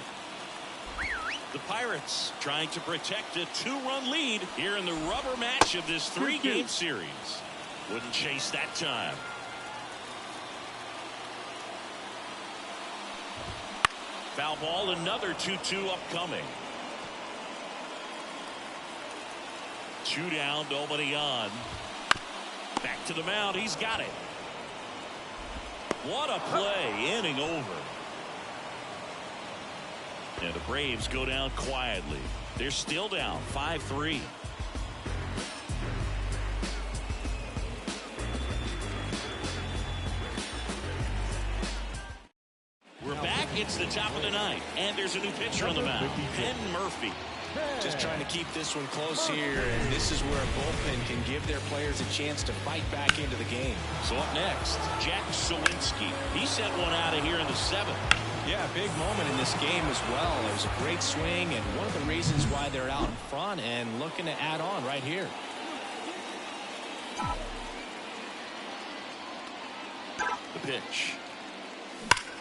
The Pirates trying to protect a 2-run lead here in the rubber match of this 3-game series. Wouldn't chase that time. Foul ball, another 2-2 upcoming. 2 down, nobody on. Back to the mound, he's got it. What a play, inning over. And the Braves go down quietly. They're still down 5-3. We're back. It's the top of the 9th, and there's a new pitcher on the mound, Penn Murphy. Just trying to keep this one close here, and this is where a bullpen can give their players a chance to fight back into the game. So up next, Jack Sawinski. He sent one out of here in the 7th. Yeah, big moment in this game as well. It was a great swing, and one of the reasons why they're out in front and looking to add on right here. The pitch.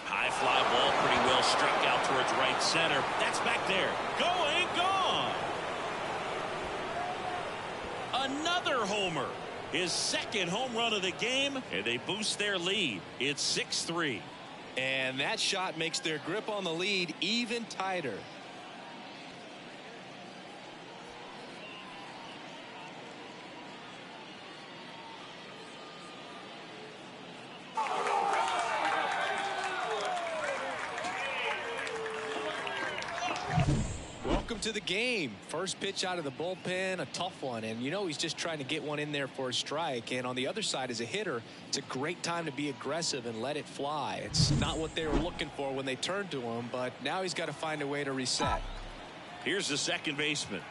High fly ball, pretty well struck out towards right center. That's back there. Going, gone. Another homer. His 2nd home run of the game, and they boost their lead. It's 6-3. And that shot makes their grip on the lead even tighter. to the game. First pitch out of the bullpen, a tough one. And, you know, he's just trying to get one in there for a strike. And on the other side, as a hitter, it's a great time to be aggressive and let it fly. It's not what they were looking for when they turned to him, but now he's got to find a way to reset. Here's the second baseman.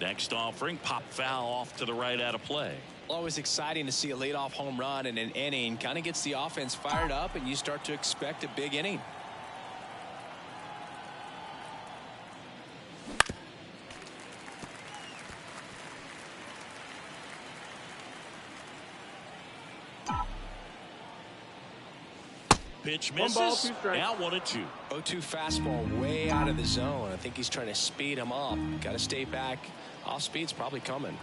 Next offering, pop foul off to the right out of play. Always exciting to see a leadoff home run in an inning. Kind of gets the offense fired up, and you start to expect a big inning. Pitch 1 ball, misses. 2 strikes. Now 1-2. 0-2 fastball way out of the zone. I think he's trying to speed him up. Got to stay back. Off speed's probably coming.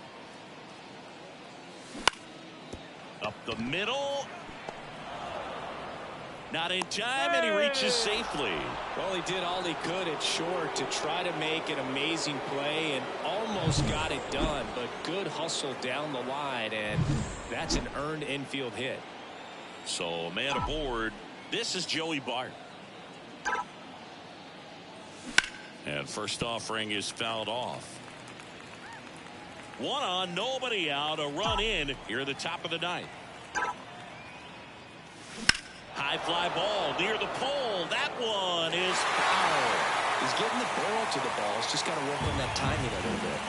Up the middle. Not in time, and he reaches safely. Well, he did all he could at short to try to make an amazing play and almost got it done, but good hustle down the line, and that's an earned infield hit. So a man aboard. This is Joey Bart. And first offering is fouled off. 1 on, nobody out, a run in here at the top of the 9th. High fly ball near the pole. That one is foul. He's getting the barrel to the ball. He's just got to work on that timing a little bit.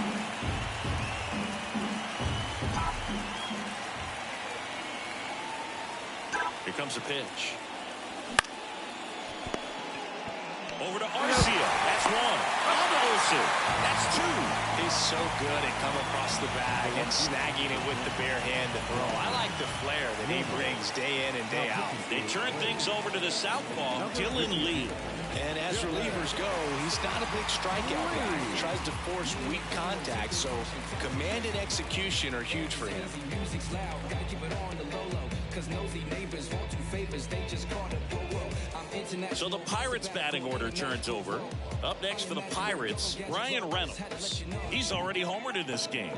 Here comes a pitch. Over to Arcia. That's 1. Almost it. That's 2. He's so good at coming across the bag and snagging it with the bare hand to throw. I like the flair that he brings day in and day out. They turn things over to the southpaw, Dylan Lee. And as relievers go, he's not a big strikeout guy. He tries to force weak contact, so command and execution are huge for him. So the Pirates batting order turns over. Up next for the Pirates, Ryan Reynolds. He's already homered in this game.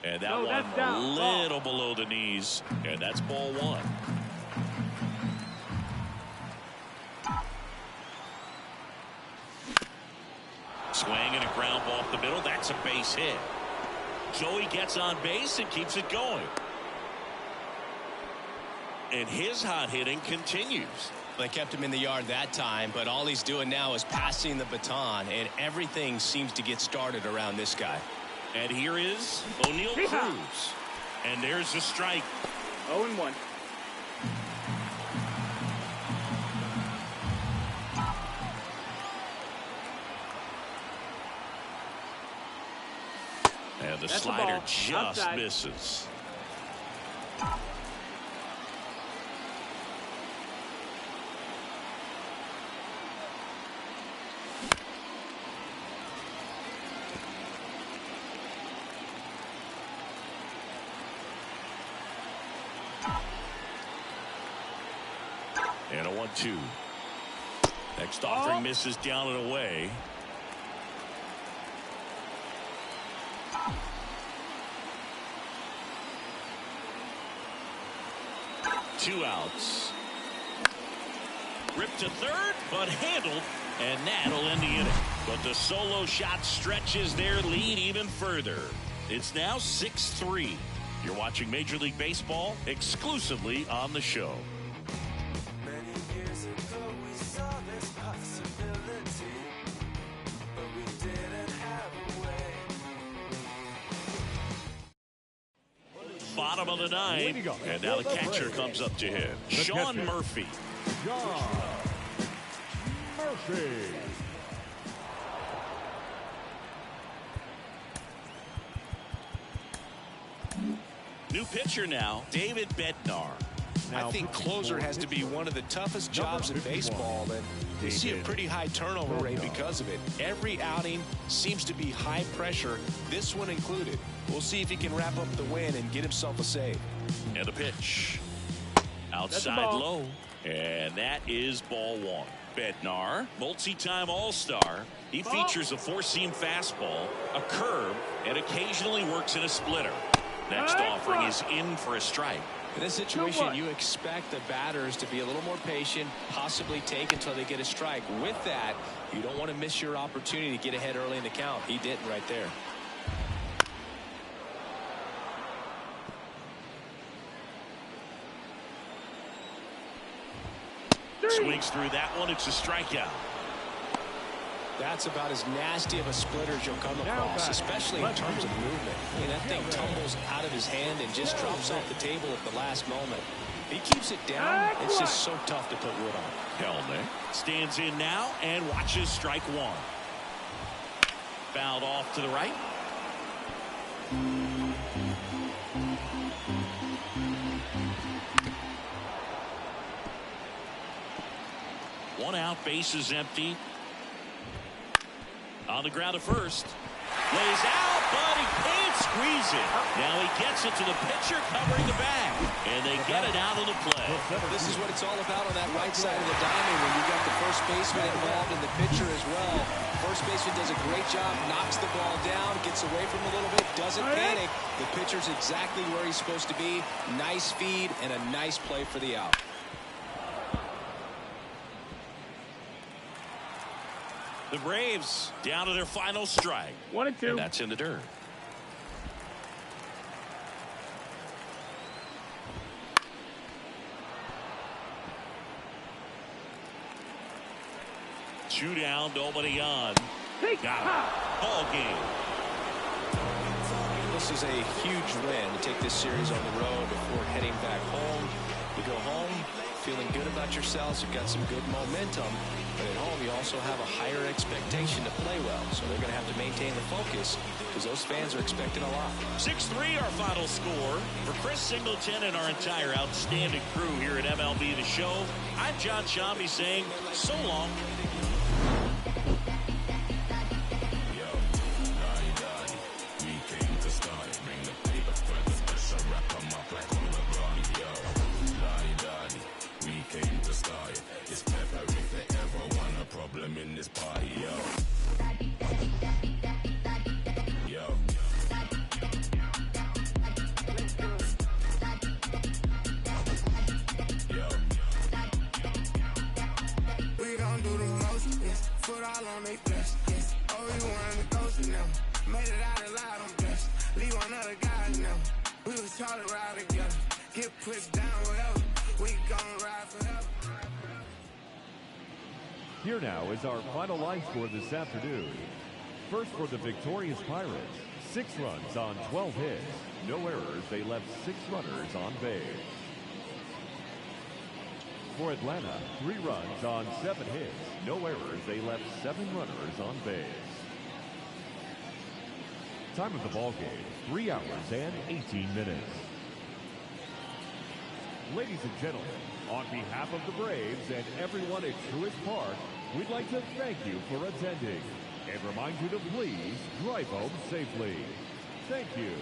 And that one a little below the knees. And that's ball 1. Swing and a ground ball up the middle. That's a base hit. Joey gets on base and keeps it going. And his hot hitting continues. They kept him in the yard that time, but all he's doing now is passing the baton, and everything seems to get started around this guy. And here is O'Neal Cruz. And there's the strike. 0-1. And the That's slider the just outside. misses. And a 1-2. Next offering misses down and away. Two outs. Ripped to third, but handled, and that'll end the inning. But the solo shot stretches their lead even further. It's now 6-3. You're watching Major League Baseball exclusively on the show. Bottom of the 9th, and now the catcher comes up to him. Sean Murphy. Sean Murphy. New pitcher now, David Bednar. I think closer has to be one of the toughest jobs in baseball, and you see a pretty high turnover rate because of it. Every outing seems to be high pressure, this one included. We'll see if he can wrap up the win and get himself a save. And a pitch. Outside low. And that is ball 1. Bednar, multi-time all-star. He features a four-seam fastball, a curve, and occasionally works in a splitter. Next offering is in for a strike. In this situation, you expect the batters to be a little more patient, possibly take until they get a strike. With that, you don't want to miss your opportunity to get ahead early in the count. He didn't right there. Swings through that one. It's a strikeout. That's about as nasty of a splitter as you'll come across, especially in terms of movement. I mean, that thing tumbles out of his hand and just drops off the table at the last moment. If he keeps it down, it's just so tough to put wood on. Helmet stands in now and watches strike one. Fouled off to the right. One out, base is empty. On the ground at first. Lays out, but he can't squeeze it. Now he gets it to the pitcher covering the bag. And they get it out of the play. This is what it's all about on that right side of the diamond when you got the first baseman involved and the pitcher as well. First baseman does a great job, knocks the ball down, gets away from him a little bit, doesn't panic. The pitcher's exactly where he's supposed to be. Nice feed and a nice play for the out. The Braves down to their final strike. 1 and 2. And that's in the dirt. Two down, nobody on. Got it. Ball game. This is a huge win to take this series on the road before heading back home. You go home feeling good about yourselves. You've got some good momentum. But at home, you also have a higher expectation to play well. So they're going to have to maintain the focus because those fans are expecting a lot. 6-3 our final score. For Chris Singleton and our entire outstanding crew here at MLB The Show, I'm John Shambi saying so long. In this party, yo. We gon' do the most, yes. Foot all on they flesh, yes. Oh, you wanted to ghost now. Made it out alive, I'm blessed. Leave one other guy now. We was taught to ride together. Get pushed down, whatever. We gon' ride forever. Here now is our final line score this afternoon. First for the victorious Pirates, 6 runs on 12 hits. No errors, they left 6 runners on base. For Atlanta, 3 runs on 7 hits. No errors, they left 7 runners on base. Time of the ball game, 3 hours and 18 minutes. Ladies and gentlemen, on behalf of the Braves and everyone at Truist Park, we'd like to thank you for attending and remind you to please drive home safely. Thank you.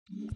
you